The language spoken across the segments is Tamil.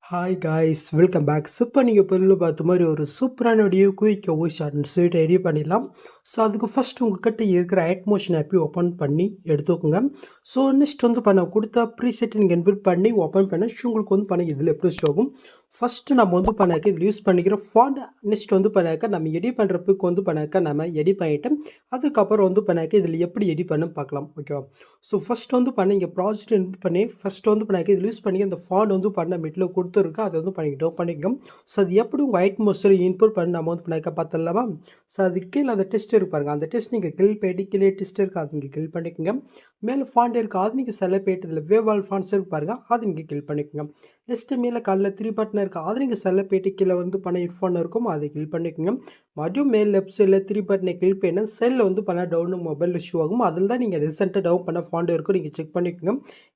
Hi guys welcome back. இப்போ நீங்கள் பொருள் பார்த்த மாதிரி ஒரு சூப்பரான வீடியோ குயிக்காக ஷார்ட் அண்ட் ஸ்வீட் ரெடி பண்ணிடலாம். ஸோ அதுக்கு ஃபஸ்ட் உங்கள்கிட்ட இருக்கிற ஆட்மோஷன் ஆப்பை ஓப்பன் பண்ணி எடுத்துக்கோங்க. ஸோ நெக்ஸ்ட் பண்ண கொடுத்தா ப்ரீசெட் நீங்கள் இன்பிட் பண்ணி ஓப்பன் பண்ண உங்களுக்கு இதில் எப்படி ஆகும். ஃபஸ்ட்டு நம்ம பண்ணாக்க இதில் யூஸ் பண்ணிக்கிற ஃபாண்ட். நெக்ஸ்ட் பண்ணாக்க நம்ம எடிட் பண்ணுறதுக்கு பண்ணாக்க நம்ம எடிட் பண்ணிவிட்டு அதுக்கப்புறம் பண்ணாக்க இதில் எப்படி எடிட் பண்ண பார்க்கலாம். ஓகேவா? ஸோ ஃபஸ்ட் பண்ண இங்கே ப்ராஜெக்ட் இன்பிட் பண்ணி ஃபஸ்ட் பண்ணாக்க இதில் யூஸ் பண்ணி அந்த ஃபாண்ட் பண்ண மிட்டில் கொடுத்துருக்கு அதை பண்ணிக்கோம். ஸோ அது எப்படி உங்கள் ஐட்மோஸ்டில் இன்புட் பண்ணி நம்ம பண்ணாக்க பார்த்துடலாமா? ஸோ அது கீழே அந்த டெஸ்ட் இருப்பாருங்க, அந்த டெஸ்ட் நீங்கள் கிளிக் போயிட்டு கீழே டெஸ்ட் இருக்குது அது நீங்கள் கிளிக் பண்ணிக்கோங்க. மேலே ஃபாண்ட் இருக்குது அது நீங்கள் செலக்ட் போயிட்டு இதில் வேவால் ஃபாண்ட்ஸ் இருக்கு பாருங்க அது நீங்கள் கிளிக் பண்ணிக்கோங்க. நெக்ஸ்ட்டு மேலே காலில் 3 பட்டன் இருக்குது அது நீங்கள் செலக்ட் போயிட்டு கீழே பண்ண இன்ஃபோன் இருக்கும் அதை கிளிக் பண்ணிக்கோங்க. மறுபடியும் மேல் லெஃப்ட் சைடில் 3 பட்டனை கிளிக் பண்ணி செல்லில் பண்ண டவுன் மொபைல் இஷ்யூ ஆகும். அதில் தான் நீங்கள் ரீசெண்டாக டவுன் பண்ண ஃபாண்ட் இருக்கும் நீங்கள் செக் பண்ணிக்கோங்க.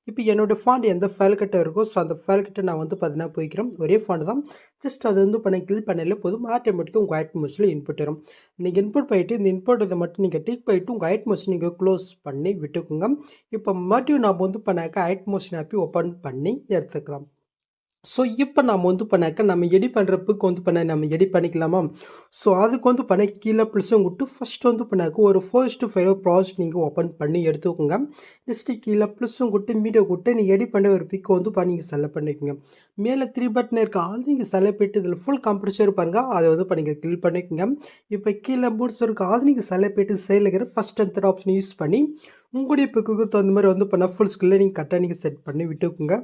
இப்போ என்னோடய ஃபாண்ட் எந்த ஃபைல் கிட்ட இருக்கோ ஸோ அந்த ஃபைல் கிட்ட நான் பார்த்தீங்கன்னா போய்க்கிறேன். ஒரே ஃபாண்ட் தான், ஜஸ்ட் அது பண்ண கிளிக் பண்ணல போதும் ஆட்டோமேட்டிக்காக உங்கள் ஐட்மோஸ்டில் இன்புட் வரும். நீங்கள் இன்புட் போயிட்டு இந்த இன்புட் இதை மட்டும் நீங்கள் டிக் போயிட்டு உங்கள் ஐட்மோஸ்ட் நீங்கள் க்ளோஸ் பண்ணி விட்டுக்குங்க. இப்போ மறுபடியும் நாம் பண்ணாக்க ஐட்மோஷன் ஆப்பி ஓப்பன் பண்ணி எடுத்துக்கலாம். ஸோ இப்போ நம்ம பண்ணாக்க நம்ம எடிட் பண்ணுறதுக்கு பண்ண நம்ம எடிட் பண்ணிக்கலாமா? ஸோ அதுக்கு பண்ண கீழே ப்ளஸும் விட்டு ஃபஸ்ட் பண்ணாக்க ஒரு 4:5 ப்ராஜெக்ட் நீங்கள் ஓப்பன் பண்ணி எடுத்துக்கோங்க. நெக்ஸ்ட்டு கீழே ப்ளஸும் விட்டு மீடியோ விட்டு நீங்கள் எடிட் பண்ண ஒரு பிக் நீங்கள் செலக்ட் பண்ணிக்கோங்க. மேலே 3 பட்டன் இருக்குது அது நீங்கள் செலக்ட் பண்ணிட்டு இதில் ஃபுல் கம்ப்யூட்டர் பாருங்க அதை நீங்கள் கிளிக் பண்ணிக்கோங்க. இப்போ கீழே பூட்ஸ் இருக்குது அது நீங்கள் செலக்ட் பண்ணிட்டு சைடில் இருக்கிற first and third option use பண்ணி உங்களுடைய பிக்குக்கு தகுந்த மாதிரி பண்ண ஃபுல் ஸ்கில்லை நீங்கள் கரெக்டாக நீங்கள் செட் பண்ணி விட்டுக்குங்க.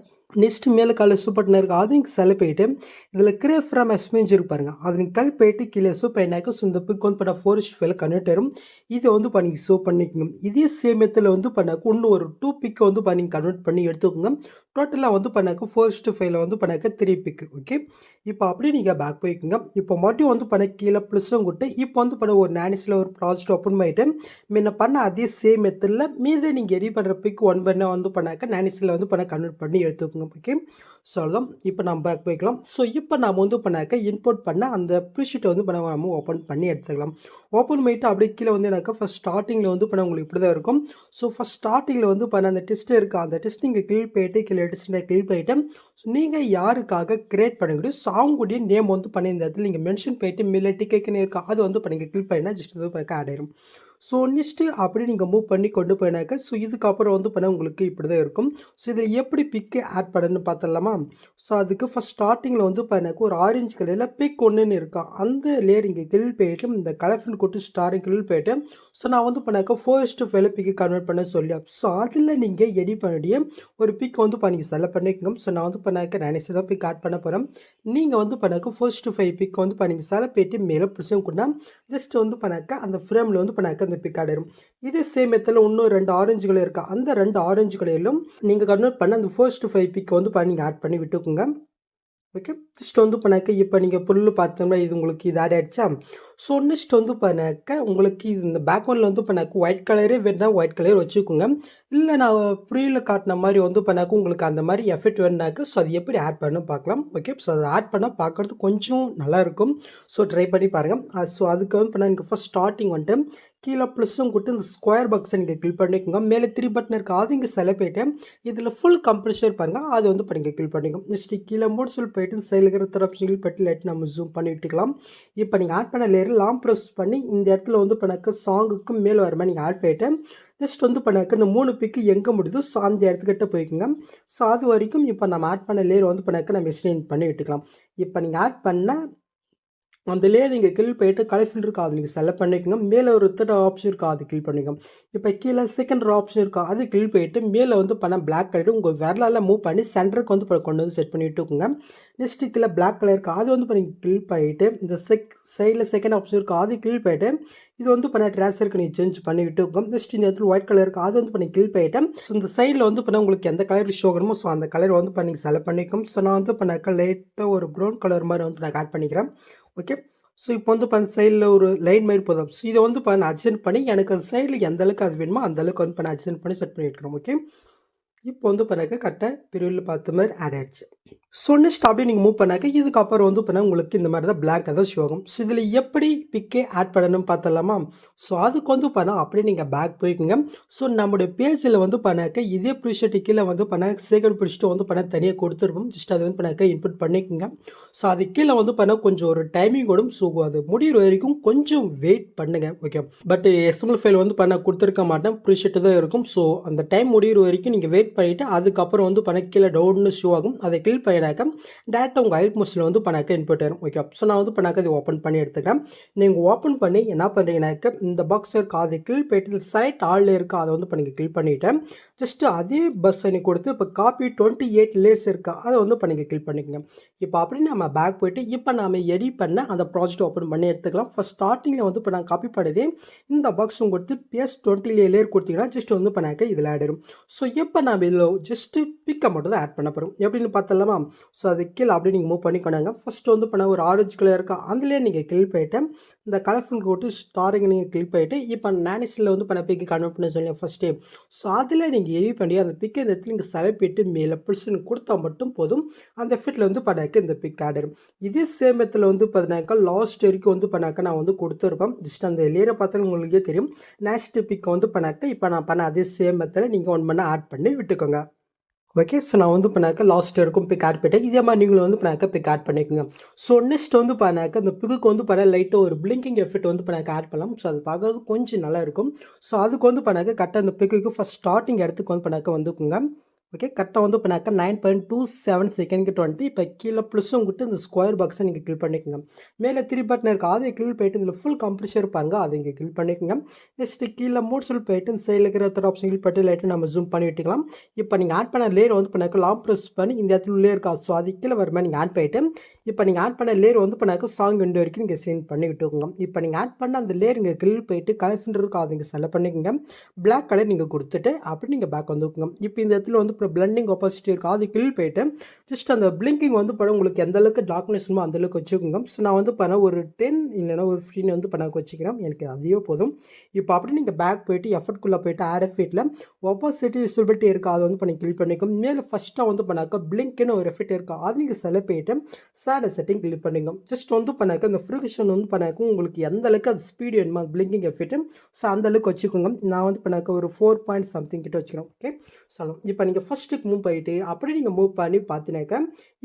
நெக்ஸ்ட்டு மேலே காலை சூப்பர்ட்னா இருக்குது அது நீங்கள் செலக்ட் பண்ணிட்டு இதில் கிரேப் ஃப்ரம் எக்ஸ்பீரியன்ஸ் இருப்பாருங்க அது நீங்கள் கல் போயிட்டு கீழே ஷோ பண்ணினாக்க ஸோ இந்த பிக் பண்ண 4:5 கன்வெர்ட் ஆயிரும். இதை பண்ணி ஷோ பண்ணிக்கோங்க. இதே சேம் மெத்தில் பண்ணாக்க இன்னும் ஒரு 2 பிக்கை நீங்கள் கன்வெர்ட் பண்ணி எடுத்துக்கோங்க. டோட்டலாக பண்ணாக்க 4:5 பண்ணாக்க 3 பிக்கு. ஓகே, இப்போ அப்படியே நீங்கள் பேக் போய்க்குங்க. இப்போ மறுபடியும் பண்ண கீழே ப்ளஸும் கூட்டு இப்போ பண்ண ஒரு நானிஸில் ஒரு ப்ராஜெக்ட் ஓப்பன் பண்ணிவிட்டு முன்ன பண்ண அதே சேம் மெத்தடில் மீது நீங்கள் எடிட் பண்ணுற பிக் ஒன் பண்ண பண்ணாக்க நானிஸில் பண்ண கன்வெர்ட் பண்ணி எடுத்துக்கோங்க. ஓகே, ஸோ அதான் இப்போ நம்ம பேக் போய்க்கலாம். ஸோ இப்போ நம்ம பண்ணாக்க இன்புட் பண்ண அந்த ப்ரீஷீட்டை பண்ண நம்ம ஓப்பன் பண்ணி எடுத்துக்கலாம். ஓப்பன் பண்ணிவிட்டு அப்படியே கீழே எனக்கு ஃபஸ்ட் ஸ்டார்டிங்கில் பண்ண உங்களுக்கு இப்படி தான் இருக்கும். ஸோ ஃபஸ்ட் ஸ்டார்டிங்கில் பண்ண அந்த டெஸ்ட் இருக்குது அந்த டெஸ்ட் நீங்கள் கிளிக் போயிட்டு கீழே டெஸ்ட்டை கிளிக் பண்ணிவிட்டு ஸோ நீங்கள் யாருக்காக கிரியேட் பண்ணக்கூடிய சாங்குடைய நேம் பண்ணி இந்த இடத்துல நீங்கள் மென்ஷன் பண்ணிட்டு மேலே டிக்கெட்னு இருக்கா அது பண்ணி கிளிக் பண்ணினா ஜஸ்ட் ஆட் ஆயிடும். ஸோ நெக்ஸ்ட்டு அப்படி நீங்கள் மூவ் பண்ணி கொண்டு போயினாக்க ஸோ இதுக்கப்புறம் பண்ண உங்களுக்கு இப்படி தான் இருக்கும். ஸோ இதில் எப்படி பிக்கு ஆட் பண்ணணும்னு பார்த்துடலாமா? ஸோ அதுக்கு ஃபஸ்ட் ஸ்டார்டிங்கில் பண்ணாக்க ஒரு ஆரஞ்சு கலரில் பிக் ஒன்றுன்னு இருக்கும் அந்த லேயர் இங்கே கிளிக் போயிட்டு இந்த கலர்ஃபுல் கொட்டு ஸ்டாரிங் கிளிக் போயிட்டு ஸோ நான் பண்ணாக்க 4:5 பிக்கு கன்வெர்ட் பண்ண சொல்லி ஸோ அதில் நீங்கள் எடிட் பண்ணிய ஒரு பிக் நீங்கள் செலக்ட் பண்ணிக்கோங்க. ஸோ நான் பண்ணாக்க நானே தான் பிக் ஆட் பண்ண போகிறேன். நீங்கள் பண்ணாக்க 4:5 பிக் நீங்கள் செலக்ட் போயிட்டு மேலே ப்ரெஷன் கூட ஜஸ்ட் பண்ணாக்க அந்த ஃப்ரேமில் பண்ணாக்க அந்த பிக் ஆயிடும். இதே சேம் மெத்தில் இன்னும் 2 ஆரஞ்சு கலர் இருக்கா அந்த 2 ஆரஞ்சு கலரிலும் நீங்கள் கன்வெர்ட் பண்ண அந்த 4:5 பிக் நீங்கள் ஆட் பண்ணி விட்டுக்குங்க. ஓகே, ஜஸ்ட் பண்ணாக்க இப்போ நீங்கள் புல் பார்த்தோம்னா இது உங்களுக்கு இது ஆட் ஆகிடுச்சா? ஸோ நெக்ஸ்ட் பண்ணாக்க உங்களுக்கு இது இந்த பேக்ரவுண்டில் பண்ணாக்க ஒயிட் கலரே வேணுன்னா ஒயிட் கலர் வச்சுக்கோங்க. இல்லை நான் ப்ரீவில் காட்டின மாதிரி பண்ணாக்க உங்களுக்கு அந்த மாதிரி எஃபெக்ட் வேணுனாக்க ஸோ அது எப்படி ஆட் பண்ணணும் பார்க்கலாம். ஓகே, ஸோ அதை ஆட் பண்ணால் பார்க்குறது கொஞ்சம் நல்லாயிருக்கும். ஸோ ட்ரை பண்ணி பாருங்கள். ஸோ அதுக்கு பண்ணால் எனக்கு ஃபஸ்ட் ஸ்டார்டிங் கீழே ப்ளஸும் கொடுத்து இந்த ஸ்கொயர் பாக்ஸை நீங்கள் கிளிக் பண்ணிக்கோங்க. மேலே 3 பட்டன் இருக்குது அது இங்கே செலக்ட் பண்ணிட்டு இதில் ஃபுல் கம்ப்ரெஷர் பாருங்கள் அது பண்ணி கிளிக் பண்ணிக்கோங்க. நெக்ஸ்ட்டு கீழே மோட்ஸில் போயிட்டு சைடில் இருக்கிற தரப்பு பட்டு லைட் நம்ம ஜூம் பண்ணி விட்டுக்கலாம். இப்போ நீங்கள் ஆட் பண்ண லேயர் லாங் ப்ரெஸ் பண்ணி இந்த இடத்துல பண்ணாக்க சாங்குக்கு மேலே வர மாதிரி நீங்கள் ஆட் பண்ணிவிட்டு நெக்ஸ்ட் பண்ணாக்க இந்த 3 பிக்கு எங்கே முடியுதோ ஸோ அந்த இடத்துக்கிட்ட போய்க்குங்க. ஸோ அது வரைக்கும் இப்போ நம்ம ஆட் பண்ண லேயர் பண்ணாக்க நம்ம எக்ஸ்டெண்ட் பண்ணி விட்டுக்கலாம். இப்போ நீங்கள் ஆட் பண்ண அந்த லேயர் நீங்கள் கிளிக் போயிட்டு கலர் இருக்கா அது நீங்கள் செலக்ட் பண்ணிக்கோங்க. மேலே ஒரு தேர்ட் ஆப்ஷன் இருக்கா அது கிளிக் பண்ணிக்கோங்க. இப்போ கீழே செகண்ட் ஆப்ஷன் இருக்கா அது கிளிக் போயிட்டு மேலே பண்ண பிளாக் கலர் உங்கள் விரலால் மூவ் பண்ணி சென்டருக்கு கொண்டு செட் பண்ணி விட்டுக்கோங்க. நெக்ஸ்ட்டு கீழே பிளாக் கலர் இருக்கா அது பண்ணி கிளிக் பண்ணிட்டு இந்த சைடில் செகண்ட் ஆப்ஷன் இருக்கா அது கிளிக் போயிட்டு இது பண்ண ட்ரான்ஸ்ஃபருக்கு நீங்கள் சேஞ்ச் பண்ணி விட்டுக்கோங்க. ஜஸ்ட் இந்த இடத்துல ஒயிட் கலர் இருக்குது அது பண்ணி கிளிக் பண்ணிட்டு ஸோ இந்த சைடில் பண்ண உங்களுக்கு எந்த கலர் ஷோ ஆகணுமோ ஸோ அந்த கலர் பண்ணி செலக்ட் பண்ணிக்கோங்க. ஸோ நான் பண்ணாக்க லைட்டாக ஒரு ப்ரௌன் கலர் மாதிரி நான் ஆட் பண்ணிக்கிறேன். ஓகே, ஸோ இப்போ பண்ண சைடில் ஒரு லைன் மாதிரி போதும். ஸோ இதை பண்ண அட்ஜென்ட் பண்ணி எனக்கு அந்த சைடில் எந்த அளவுக்கு அது வேணுமோ அந்த அளவுக்கு பண்ண அட்ஜென்ட் பண்ணி செட் பண்ணி எடுக்கிறோம். ஓகே, இப்போ பண்ணாக்க கரெக்டாக பிரிவில் பார்த்த மாதிரி ஆட் ஆகிடுச்சு. ஸோ நெக்ஸ்ட் அப்படியே நீங்கள் மூவ் பண்ணாக்க இதுக்கப்புறம் வந்து பண்ணால் உங்களுக்கு இந்த மாதிரி தான் பிளாங்க் தான் ஷோ ஆகும். ஸோ இதில் எப்படி பிக்கே ஆட் பண்ணணும்னு பார்த்தலாமா? ஸோ அதுக்கு வந்து பண்ணால் அப்படியே நீங்கள் பேக் போய்க்குங்க. ஸோ நம்முடைய பேஜில் வந்து பண்ணாக்க இதே ப்ரீஷெட்டு கீழே வந்து பண்ணால் செகண்ட் ப்ரீஷெட்டு வந்து பண்ணால் தனியாக கொடுத்துருப்போம். ஜஸ்ட் அது வந்து பண்ணாக்க இன்புட் பண்ணிக்கோங்க. ஸோ அது கீழே வந்து பண்ணால் கொஞ்சம் ஒரு டைமிங் ஓடும். ஸோ அது முடிகிற வரைக்கும் கொஞ்சம் வெயிட் பண்ணுங்க. ஓகே, பட் எஸ்எம்எல் ஃபைல் வந்து பண்ண கொடுத்துருக்க மாட்டேன், ப்ரீஷெட்டு தான் இருக்கும். ஸோ அந்த டைம் முடிகிற வரைக்கும் நீங்கள் வெயிட் பண்ணிவிட்டு அதுக்கப்புறம் வந்து பண்ண கீழே டவுன்னு ஷோ ஆகும். அதை கிளிக் பண்ணினாக்க டேரெக்டாக உங்கள் ஹைட் மோஸ்ட்டில் வந்து பண்ணாக்க இன்புட் ஆயிரும். ஓகே, ஸோ நான் வந்து பண்ணாக்க இது ஓப்பன் பண்ணி எடுத்துக்கிறேன். நீங்கள் ஓப்பன் பண்ணி என்ன பண்ணுறீங்கனாக்க இந்த பாக்ஸ் இருக்கா அதை கிளிக் பண்ணிட்டு சைட் ஆளில் இருக்கா அதை வந்து பண்ணிங்க கிளிக் பண்ணிவிட்டேன். ஜஸ்ட்டு அதே பஸ் அணி கொடுத்து இப்போ காப்பி 28 லேயர்ஸ் இருக்கா அதை வந்து பண்ணிங்க கிளிக் பண்ணிக்கோங்க. இப்போ அப்படி நம்ம பேக் போய்ட்டு இப்போ நாம் எடிட் பண்ண அந்த ப்ராஜெக்ட் ஓப்பன் பண்ணி எடுத்துக்கலாம். ஃபஸ்ட் ஸ்டார்டிங்கில் வந்து இப்போ நான் காப்பி பண்ணதே இந்த பாக்ஸ் கொடுத்து PS20 லேயர் கொடுத்தீங்கன்னா ஜஸ்ட் வந்து பண்ணாக்க இதில் ஆட் ஆயிடும். ஸோ இப்போ நம்ம இதில் ஜஸ்ட்டு பிக்கை மட்டும் தான் ஆட் பண்ண போகிறோம். எப்படின்னு பார்த்தலாமா? ஸோ அது கீழே அப்படியே நீங்கள் மூவ் பண்ணிக்கோங்க. ஃபஸ்ட்டு வந்து பண்ண ஒரு ஆரஞ்சு கலர் இருக்கா அதுலேயே நீங்கள் கிளிக் பண்ணிவிட்டு இந்த கலர்ஃபுல் போட்டு ஸ்டாரிங் நீங்கள் கிளிக் பண்ணிவிட்டு இப்போ நானிஸில் வந்து பண்ண பிக்கு கன்வெர்ட் பண்ண சொல்லி ஃபஸ்ட்டு. ஸோ அதில் நீங்கள் எடிட் பண்ணி அந்த பிக்கை இந்த இடத்துல நீங்கள் செலக்ட் பண்ணிட்டு மேலே புல்ஸ்ன்னு கொடுத்தா மட்டும் போதும். அந்த ஃபிட்டில் வந்து பண்ணாக்க இந்த பிக் ஆட் ஆயிடும். இதே சேம் இடத்துல வந்து பார்த்தீங்கன்னாக்கா லாஸ்ட் வரைக்கும் வந்து பண்ணாக்க நான் வந்து கொடுத்துருப்பேன். ஜஸ்ட் அந்த லேயரை பார்த்தாலும் உங்களுக்கே தெரியும். நெக்ஸ்ட் பிக்கை வந்து பண்ணாக்க இப்போ நான் பண்ண அதே சேம் மெத்தடில் நீங்கள் ஒன் பண்ண ஆட் பண்ணி விட்டுக்கோங்க. ஓகே, ஸோ நான் வந்து பண்ணாக்க லாஸ்ட் வரைக்கும் பிக் ஆட் பண்ணிட்டேன். இதே மாதிரி நீங்களும் வந்து பண்ணாக்க பிக் ஆட் பண்ணிக்கோங்க. ஸோ நெக்ஸ்ட் வந்து பண்ணாக்க அந்த பிக்கு வந்து பண்ண லைட்டாக ஒரு பிளிங்கிங் எஃபெக்ட் வந்து பண்ணாக்க ஆட் பண்ணலாம். ஸோ அது பார்க்கறது கொஞ்சம் நல்லா இருக்கும். ஸோ அதுக்கு வந்து பண்ணாக்க கரெக்டாக அந்த பிக்குக்கு ஃபஸ்ட் ஸ்டார்டிங் இடத்துக்கு வந்து பண்ணாக்க வந்துக்குங்க. ஓகே, கரெக்டாக வந்து பண்ணாக்க 9.27 செகண்ட்க்கு 20 இப்போ கீழே ப்ளஸ்ஸும் கொடுத்து இந்த ஸ்கொயர் பாக்ஸை நீங்கள் கிளிக் பண்ணிக்கோங்க. மேலே 3 பட்டன் இருக்குது அதை கிளிக் பண்ணிட்டு இதில் ஃபுல் கம்ப்ரஷர் இருப்பாங்க அதை இங்கே கிளிக் பண்ணிக்கோங்க. நெக்ஸ்ட்டு கீழே மோட் சொல் போயிட்டு இந்த சைடில் இருக்கிற தேர்ட் ஆப்ஷன் கிளிக் பண்ணிட்டு லைட்டாக நம்ம ஜூம் பண்ணி விட்டுக்கலாம். இப்போ நீங்கள் ஆட் பண்ண லேயர் வந்து பண்ணாக்க லாங் ப்ரெஸ் பண்ணி இந்த இடத்துல லேயர் இருக்கா ஸோ அது கீழே வர மாதிரி நீங்கள் ஆட் பண்ணிவிட்டு இப்போ நீங்கள் ஆட் பண்ண லேயர் வந்து பண்ணாக்க சாங் விண்டோ வரைக்கும் நீங்கள் சென்ட் பண்ணி விட்டுக்கோங்க. இப்போ நீங்கள் ஆட் பண்ண அந்த லேயர் இங்கே கிளிக் போயிட்டு கலர் ஃபில்டர் இருக்கா அதை இங்கே செலக்ட் பண்ணிக்கோங்க. பிளாக் கலர் நீங்கள் கொடுத்துட்டு அப்படி நீங்கள் பேக் வந்துக்குங்க. இப்போ இந்த இடத்துல வந்து இப்போ பிளண்டிங் ஆப்போசிட்டி இருக்குது அது கிளிக் போயிட்டு ஜஸ்ட் அந்த பிளிங்கிங் வந்து படம் உங்களுக்கு எந்த அளவுக்கு டார்க்னஸ்மோ அந்த அளவுக்கு வச்சுக்கோங்க. ஸோ நான் வந்து பண்ண ஒரு 10 இல்லைனா ஒரு 15 வந்து பண்ண வச்சுக்கிறேன். எனக்கு அதையோ போதும். இப்போ அப்படி நீங்கள் பேக் போயிட்டு எஃபர்ட்குள்ளே போயிட்டு ஆட் எஃபெக்ட்டில் ஆப்போசிட்டி விசிபிலிட்டி இருக்கா அதை வந்து பண்ணி கிளிக் பண்ணிக்கும். மேலே ஃபஸ்ட்டாக வந்து பண்ணாக்க பிளிங்க்னு ஒரு எஃபெக்ட் இருக்கா அது நீங்கள் செலக்ட் பண்ணிட்டு சேட் செட்டிங் கிளிக் பண்ணிங்க. ஜஸ்ட் வந்து பண்ணாக்க இந்த ஃப்ரிக்ஷன் வந்து பண்ணாக்க உங்களுக்கு எந்த அளவுக்கு அது ஸ்பீடு வேணுமா பிளிங்கிங் எஃபெக்ட் ஸோ அந்த அளவுக்கு வச்சுக்கோங்க. நான் வந்து பண்ணாக்க ஒரு 4 பாயிண்ட் சம்திங் கிட்ட வச்சுக்கிறேன். ஓகே, சொல்லணும். இப்போ நீங்கள் ஃபஸ்ட்டுக்கு மூவ் பண்ணிட்டு அப்படி நீங்கள் மூவ் பண்ணி பார்த்தினாக்க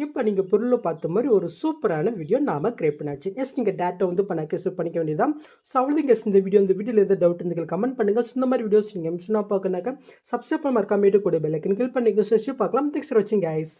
இப்போ நீங்கள் பொருளை பார்த்த மாதிரி ஒரு சூப்பரான வீடியோ நாம் கிரியேட் பண்ணாச்சு. எஸ் நீங்கள் டேட்டா வந்து பண்ணாக்க செட் பண்ணிக்க வேண்டியதான். ஸோ அவ்வளோதான் எஸ் இந்த வீடியோவில் எதாவது டவுட் இருந்தால் கமெண்ட் பண்ணுங்கள். ஸோ இந்த மாதிரி வீடியோஸ் நீங்கள் மிஸ்னா பார்க்கணாக்க சப்ஸ்கிரைப் பண்ண மறக்காம கூட பெல் ஐக்கன் கிளிக் பண்ணி பார்க்கலாம். தேங்க்ஸ் ஃபார் வாட்சிங் கைஸ்.